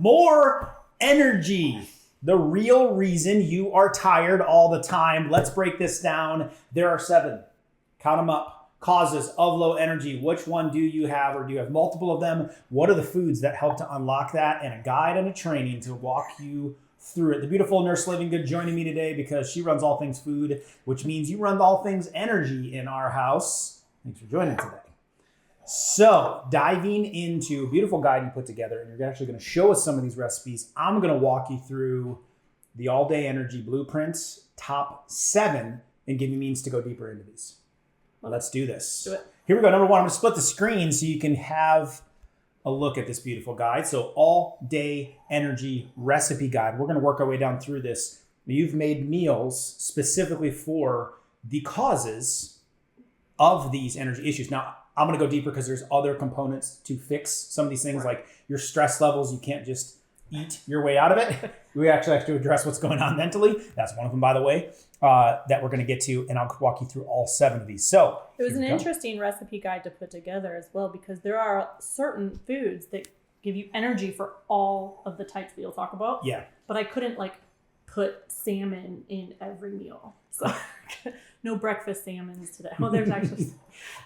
More energy. The real reason you are tired all the time. Let's break this down. There are 7. Count them up. Causes of low energy. Which one do you have, or do you have multiple of them? What are the foods that help to unlock that? And a guide and a training to walk you through it. The beautiful nurse Livingood joining me today because she runs all things food, which means you run all things energy in our house. Thanks for joining today. So diving into a beautiful guide you put together, and you're actually going to show us some of these recipes. I'm going to walk you through the all-day energy blueprints, top 7, and give you means to go deeper into these. Well, let's do this. Do it. Here we go. Number 1, I'm going to split the screen so you can have a look at this beautiful guide. So all-day energy recipe guide. We're going to work our way down through this. You've made meals specifically for the causes of these energy issues. Now, I'm going to go deeper because there's other components to fix some of these things, like your stress levels. You can't just eat your way out of it. We actually have to address what's going on mentally. That's one of them, by the way, that we're going to get to, and I'll walk you through all 7 of these. So it was an interesting recipe guide to put together as well, because there are certain foods that give you energy for all of the types we'll talk about. Yeah. But I couldn't put salmon in every meal. So no breakfast salmons today. Oh, there's actually...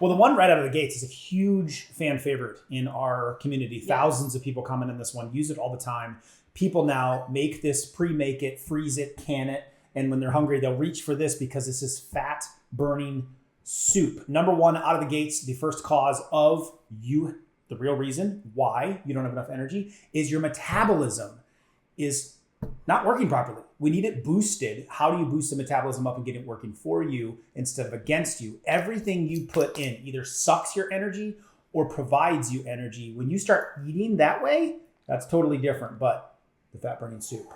Well, the one right out of the gates is a huge fan favorite in our community. Yes. Thousands of people comment on this one, use it all the time. People now make this, pre-make it, freeze it, can it, and when they're hungry, they'll reach for this because this is fat-burning soup. Number 1 out of the gates, the first cause of you, the real reason why you don't have enough energy is your metabolism is not working properly. We need it boosted. How do you boost the metabolism up and get it working for you instead of against you? Everything you put in either sucks your energy or provides you energy. When you start eating that way, that's totally different, but the fat burning soup.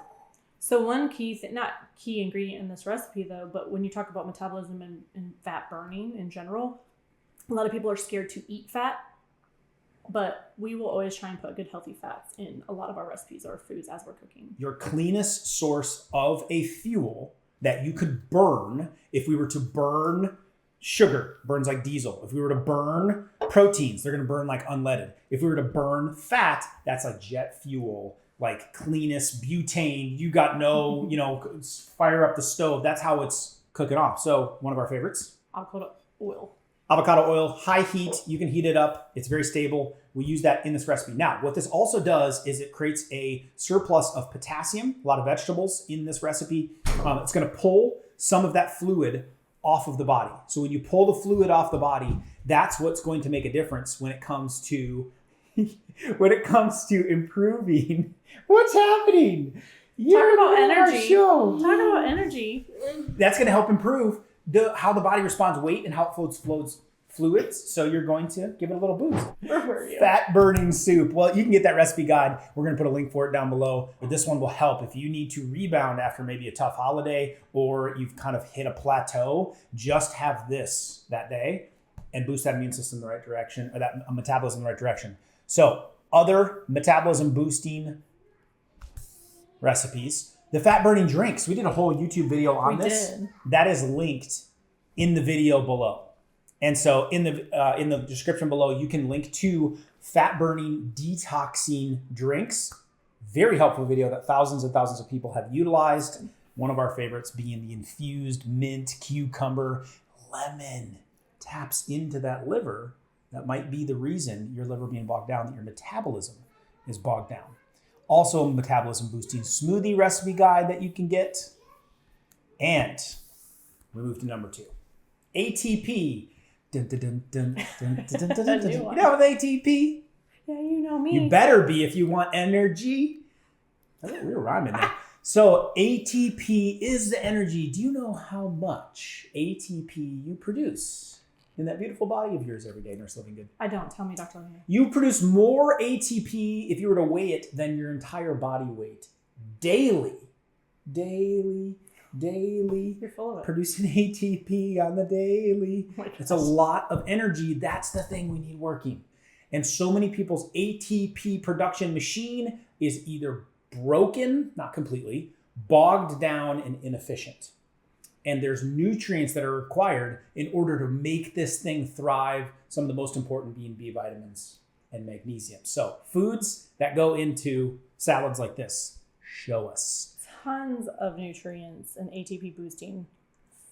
So one not key ingredient in this recipe though, but when you talk about metabolism and fat burning in general, a lot of people are scared to eat fat. But we will always try and put good healthy fats in a lot of our recipes or foods as we're cooking. Your cleanest source of a fuel that you could burn, if we were to burn sugar, burns like diesel. If we were to burn proteins, they're going to burn like unleaded. If we were to burn fat, that's like jet fuel, like cleanest butane. You got no, fire up the stove. That's how it's cooking off. So one of our favorites. Avocado oil. Avocado oil, high heat, you can heat it up. It's very stable. We use that in this recipe. Now, what this also does is it creates a surplus of potassium, a lot of vegetables in this recipe. It's going to pull some of that fluid off of the body. So when you pull the fluid off the body, that's what's going to make a difference when it comes to improving. What's happening? Talk about energy. Talk about energy. That's going to help improve how the body responds weight and how it flows fluids. So you're going to give it a little boost. Fat burning soup. Well, you can get that recipe guide. We're going to put a link for it down below. But this one will help if you need to rebound after maybe a tough holiday or you've kind of hit a plateau. Just have this that day and boost that immune system in the right direction, or that metabolism in the right direction. So other metabolism boosting recipes. The fat burning drinks. We did a whole YouTube video on this. That is linked in the video below. And so in the description below, you can link to fat burning detoxing drinks. Very helpful video that thousands and thousands of people have utilized. One of our favorites being the infused mint, cucumber, lemon. Taps into that liver. That might be the reason your liver being bogged down, that your metabolism is bogged down. Also, a metabolism boosting smoothie recipe guide that you can get. And we move to number 2. ATP. Dun, dun, dun, dun, dun, dun, dun, dun, dun. You know with ATP? Yeah, you know me. You better be if you want energy. We were rhyming there. So ATP is the energy. Do you know how much ATP you produce in that beautiful body of yours every day, Nurse Livingood? I don't. Tell me, Dr. Livingood. You produce more ATP if you were to weigh it than your entire body weight. Daily. You're full of it. Producing ATP on the daily. Oh, it's a lot of energy. That's the thing we need working. And so many people's ATP production machine is either broken, not completely, bogged down and inefficient. And there's nutrients that are required in order to make this thing thrive. Some of the most important being B vitamins and magnesium. So foods that go into salads like this, show us. Tons of nutrients and ATP boosting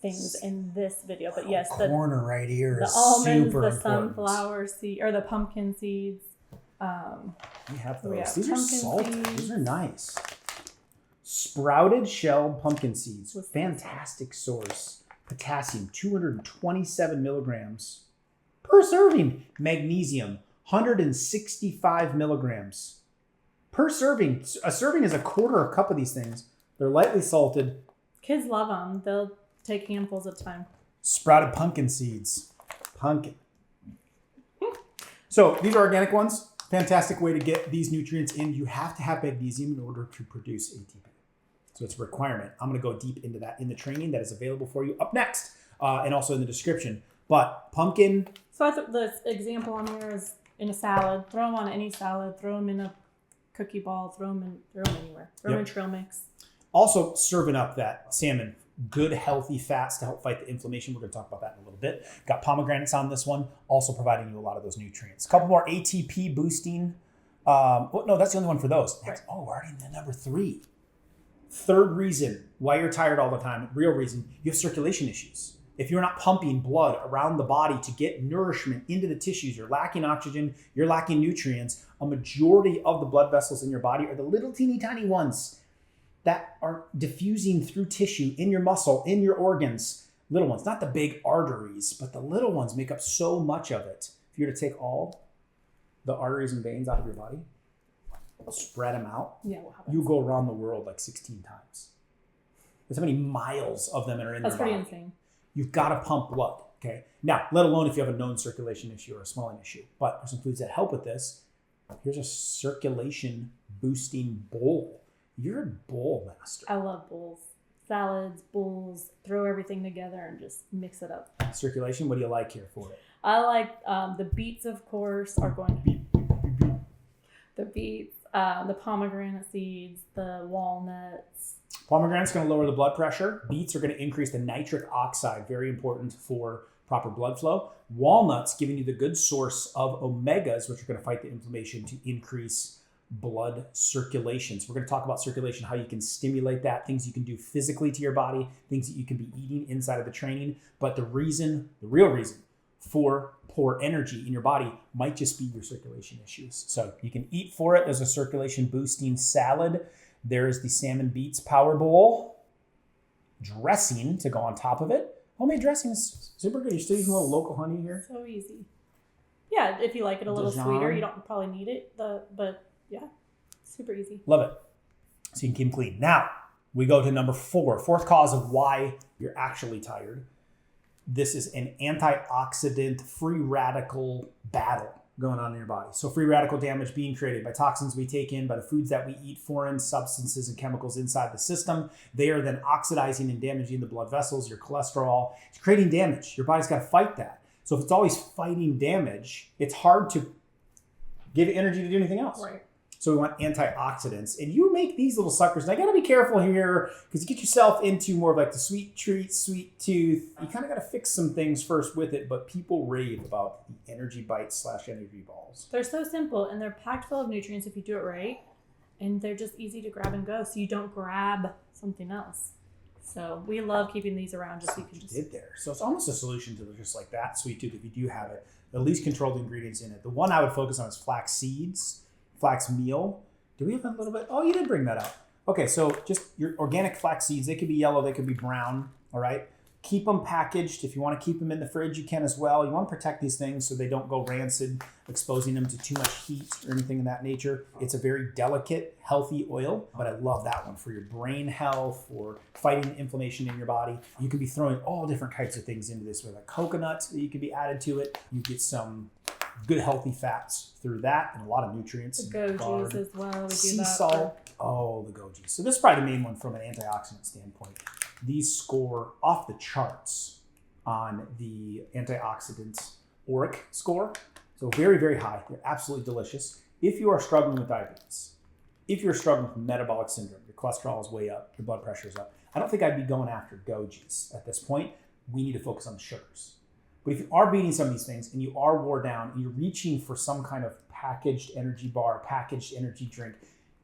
things in this video. But yes, the corner right here is almonds, super the important. sunflower seed, or the pumpkin seeds. We have those. We have These are pumpkin salty. seeds. These are nice. Sprouted shelled pumpkin seeds. Fantastic source. Potassium, 227 milligrams per serving. Magnesium, 165 milligrams per serving. A serving is a quarter cup of these things. They're lightly salted. Kids love them. They'll take handfuls at a time. Sprouted pumpkin seeds. Pumpkin. So these are organic ones. Fantastic way to get these nutrients in. You have to have magnesium in order to produce ATP. So it's a requirement. I'm going to go deep into that in the training that is available for you up next and also in the description. But pumpkin. So I thought the example on here is in a salad. Throw them on any salad. Throw them in a cookie ball. Throw them anywhere. Throw them in trail mix. Also serving up that salmon. Good, healthy fats to help fight the inflammation. We're going to talk about that in a little bit. Got pomegranates on this one, also providing you a lot of those nutrients. A couple more ATP boosting. No, that's the only one for those. Right. Oh, we're already in the number 3. Third reason why you're tired all the time, real reason, you have circulation issues. If you're not pumping blood around the body to get nourishment into the tissues, you're lacking oxygen, you're lacking nutrients. A majority of the blood vessels in your body are the little teeny tiny ones that are diffusing through tissue in your muscle, in your organs. Little ones, not the big arteries, but the little ones make up so much of it. If you were to take all the arteries and veins out of your body, spread them out, you go around the world like 16 times. That's how many miles of them are in your body. That's pretty insane. You've got to pump blood, okay? Now, let alone if you have a known circulation issue or a swelling issue. But there's some foods that help with this. Here's a circulation boosting bowl. You're a bowl master. I love bowls. Salads, bowls, throw everything together and just mix it up. Circulation, what do you like here for it? I like the beets, of course, are going to be the beets, the pomegranate seeds, the walnuts. Pomegranate's going to lower the blood pressure. Beets are going to increase the nitric oxide, very important for proper blood flow. Walnuts giving you the good source of omegas, which are going to fight the inflammation to increase blood circulation. So we're going to talk about circulation, how you can stimulate that, things you can do physically to your body, things that you can be eating inside of the training. But the real reason for poor energy in your body might just be your circulation issues. So you can eat for it. There's a circulation boosting salad. There is the salmon beets power bowl. Dressing to go on top of it. Homemade dressing is super good. You're still using a little local honey here. So easy. Yeah, if you like it a little sweeter, you don't probably need it, but yeah, super easy. Love it. So you can keep them clean. Now, we go to number 4. Fourth cause of why you're actually tired. This is an antioxidant free radical battle going on in your body. So free radical damage being created by toxins we take in, by the foods that we eat, foreign substances and chemicals inside the system. They are then oxidizing and damaging the blood vessels, your cholesterol. It's creating damage. Your body's got to fight that. So if it's always fighting damage, it's hard to give it energy to do anything else. Right. So we want antioxidants. And you make these little suckers. And I got to be careful here because you get yourself into more of like the sweet treat, sweet tooth. You kind of got to fix some things first with it. But people rave about the energy bites / energy balls. They're so simple and they're packed full of nutrients if you do it right. And they're just easy to grab and go. So you don't grab something else. So we love keeping these around just so you can just... did there. So it's almost a solution to just like that sweet tooth if you do have it. The least controlled ingredients in it. The one I would focus on is flax seeds. Flax meal. Do we have a little bit? Oh, you did bring that up. Okay, so just your organic flax seeds. They could be yellow. They could be brown. All right. Keep them packaged. If you want to keep them in the fridge, you can as well. You want to protect these things so they don't go rancid, exposing them to too much heat or anything of that nature. It's a very delicate, healthy oil, but I love that one for your brain health or fighting inflammation in your body. You can be throwing all different types of things into this with a coconut that you can be added to it. You get some good healthy fats through that and a lot of nutrients. The gojis as well. Sea salt. Oh, the gojis. So this is probably the main one from an antioxidant standpoint. These score off the charts on the antioxidants ORAC score. So very, very high. They're absolutely delicious. If you are struggling with diabetes, if you're struggling with metabolic syndrome, your cholesterol is way up, your blood pressure is up, I don't think I'd be going after gojis at this point. We need to focus on the sugars. But if you are beating some of these things and you are wore down and you're reaching for some kind of packaged energy bar, packaged energy drink.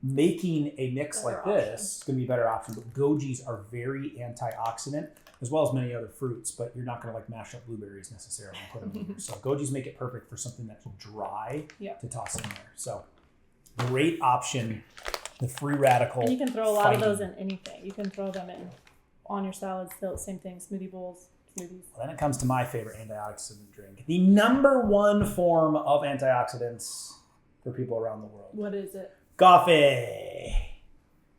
Making a mix like this is going to be a better option. But gojis are very antioxidant, as well as many other fruits, but you're not going to like mash up blueberries necessarily and put them in there. So gojis make it perfect for something that's dry to toss in there. So great option. The free radical. And you can throw a lot of those in anything. You can throw them in on your salads, same thing, smoothie bowls, smoothies. Well, then it comes to my favorite antioxidant drink. The number one form of antioxidants for people around the world. What is it? Coffee.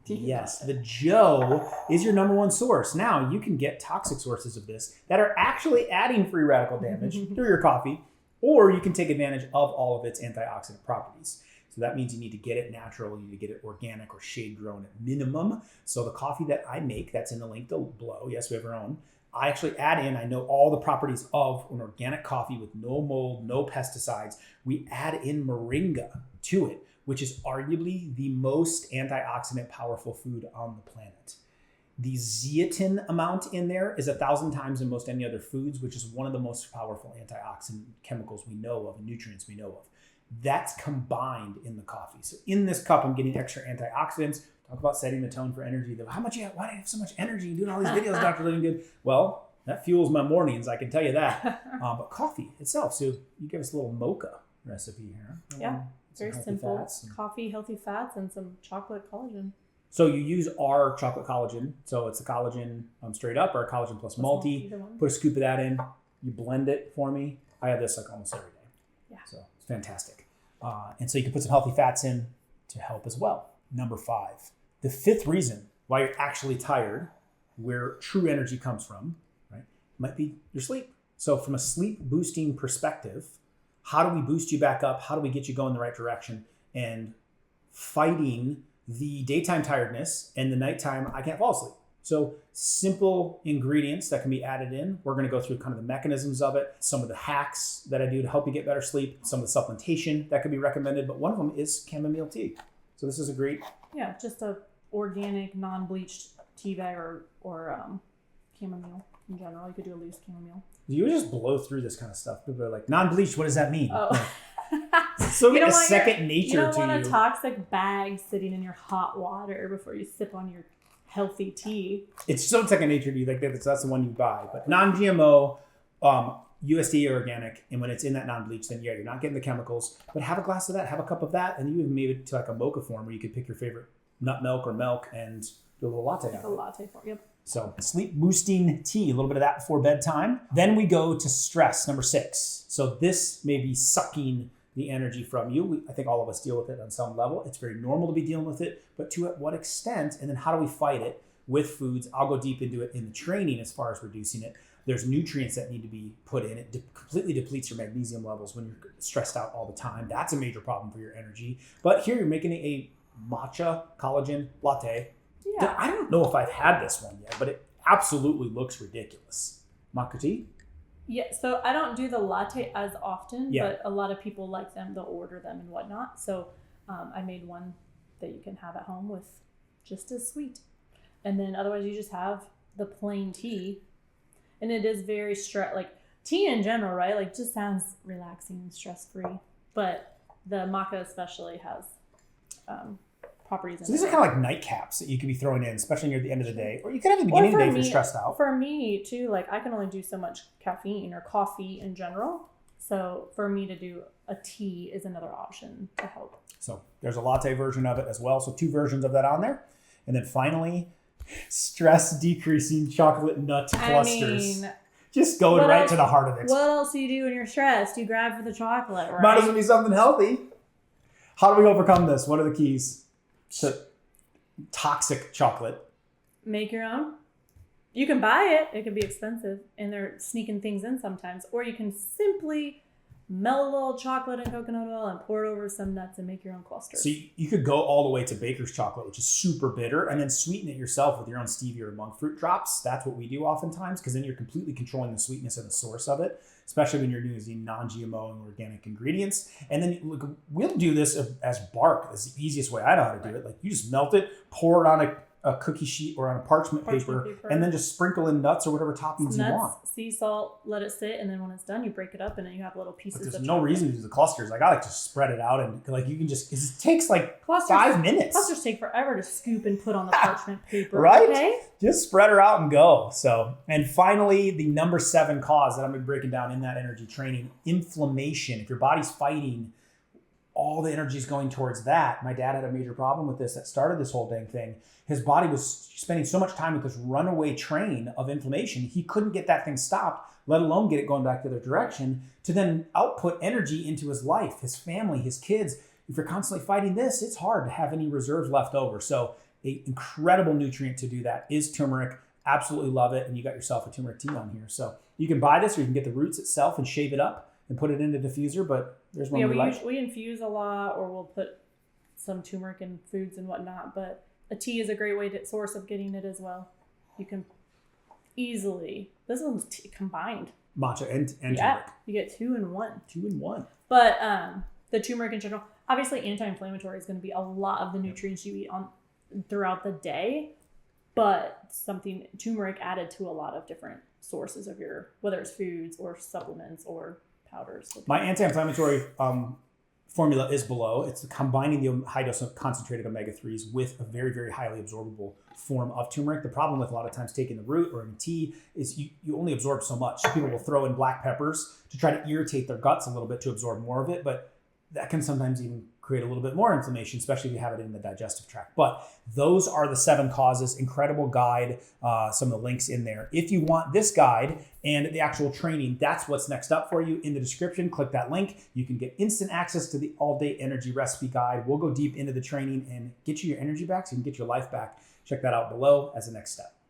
Yes, the Joe is your number one source. Now, you can get toxic sources of this that are actually adding free radical damage through your coffee, or you can take advantage of all of its antioxidant properties. So that means you need to get it natural, you need to get it organic or shade grown at minimum. So the coffee that I make, that's in the link below, yes, we have our own, I actually add in, I know all the properties of an organic coffee with no mold, no pesticides. We add in moringa to it, which is arguably the most antioxidant powerful food on the planet. The zeatin amount in there is 1,000 times than most any other foods, which is one of the most powerful antioxidant chemicals we know of and nutrients we know of. That's combined in the coffee. So in this cup, I'm getting extra antioxidants. Talk about setting the tone for energy. Why do you have so much energy doing all these videos, Dr. Livingood? Well, that fuels my mornings, I can tell you that. But coffee itself. So you give us a little mocha recipe here. Yeah, very simple. Coffee, healthy fats, and some chocolate collagen. So you use our chocolate collagen. So it's a collagen straight up or a collagen plus multi. Put a scoop of that in. You blend it for me. I have this like almost every day. Yeah. So it's fantastic. And so you can put some healthy fats in to help as well. Number 5. The 5th reason why you're actually tired, where true energy comes from, right, might be your sleep. So from a sleep boosting perspective, how do we boost you back up? How do we get you going the right direction? And fighting the daytime tiredness and the nighttime, I can't fall asleep. So simple ingredients that can be added in. We're going to go through kind of the mechanisms of it, some of the hacks that I do to help you get better sleep, some of the supplementation that could be recommended, but one of them is chamomile tea. So this is a great... Yeah, just a organic, non-bleached tea bag or chamomile in general. You could do a loose chamomile. You just blow through this kind of stuff. People are like, non-bleached, what does that mean? Oh. So a second nature to you. You don't want a toxic bag sitting in your hot water before you sip on your healthy tea. It's so second nature to you. Like that's the one you buy. But non-GMO, USDA organic, and when it's in that non-bleach, then you're not getting the chemicals. But have a glass of that, have a cup of that, and you even made it to like a mocha form where you could pick your favorite nut milk or milk and do a little latte. Like a latte form, yep. So sleep boosting tea, a little bit of that before bedtime. Then we go to stress, number 6. So this may be sucking the energy from you. I think all of us deal with it on some level. It's very normal to be dealing with it, but to what extent? And then how do we fight it with foods? I'll go deep into it in the training as far as reducing it. There's nutrients that need to be put in. It completely depletes your magnesium levels when you're stressed out all the time. That's a major problem for your energy. But here you're making a matcha collagen latte. Yeah. I don't know if I've had this one yet, but it absolutely looks ridiculous. Matcha tea? Yeah, so I don't do the latte as often, but a lot of people like them. They'll order them and whatnot. So I made one that you can have at home with just as sweet. And then otherwise you just have the plain tea. And it is very like tea in general, right? Like just sounds relaxing and stress-free. But the maca especially has properties in it. So these are kind of like nightcaps that you could be throwing in, especially near the end of the day. Or you could have the beginning of the day if you're stressed out. For me, too, like I can only do so much caffeine or coffee in general. So for me to do a tea is another option to help. So there's a latte version of it as well. So 2 versions of that on there. And then finally, stress decreasing chocolate nut clusters. Just going right to the heart of it. What else do you do when you're stressed? You grab for the chocolate, right? Might as well be something healthy. How do we overcome this? What are the keys to toxic chocolate? Make your own. You can buy it. It can be expensive, and they're sneaking things in sometimes. Or you can simply melt a little chocolate and coconut oil and pour it over some nuts and make your own clusters. So you could go all the way to baker's chocolate, which is super bitter, and then sweeten it yourself with your own stevia or monk fruit drops. That's what we do oftentimes, because then you're completely controlling the sweetness and the source of it, especially when you're using non-GMO and organic ingredients. And then look, we'll do this as bark. That's the easiest way I know how to do it. Like you just melt it, pour it on a a cookie sheet or on a parchment paper, and then just sprinkle in nuts or whatever toppings you want. Sea salt, let it sit, and then when it's done, you break it up, and then you have little pieces. But there's no reason to use the clusters. Like I like to spread it out, and like you can just, it takes like clusters, 5 minutes. Clusters take forever to scoop and put on the parchment paper. Right? Okay? Just spread her out and go. So, and finally, the number 7 cause that I'm going to be breaking down in that energy training, inflammation. If your body's fighting, all the energy is going towards that. My dad had a major problem with this that started this whole dang thing. His body was spending so much time with this runaway train of inflammation. He couldn't get that thing stopped, let alone get it going back the other direction to then output energy into his life, his family, his kids. If you're constantly fighting this, it's hard to have any reserves left over. So an incredible nutrient to do that is turmeric. Absolutely love it. And you got yourself a turmeric tea on here. So you can buy this or you can get the roots itself and shave it up and put it in a diffuser, but there's one we infuse a lot, or we'll put some turmeric in foods and whatnot, but a tea is a great source of getting it as well. You can easily, this one's combined. Matcha and turmeric. You get 2 in 1. 2 in 1. But the turmeric in general, obviously anti-inflammatory is going to be a lot of the nutrients you eat on throughout the day, but turmeric added to a lot of different sources of whether it's foods or supplements or powders. My anti-inflammatory formula is below. It's combining the high dose of concentrated omega-3s with a very, very highly absorbable form of turmeric. The problem with a lot of times taking the root or in tea is you only absorb so much. People will throw in black peppers to try to irritate their guts a little bit to absorb more of it, but that can sometimes even create a little bit more inflammation, especially if you have it in the digestive tract. But those are the 7 causes. Incredible guide, some of the links in there. If you want this guide and the actual training, that's what's next up for you in the description. Click that link. You can get instant access to the all-day energy recipe guide. We'll go deep into the training and get you your energy back so you can get your life back. Check that out below as a next step.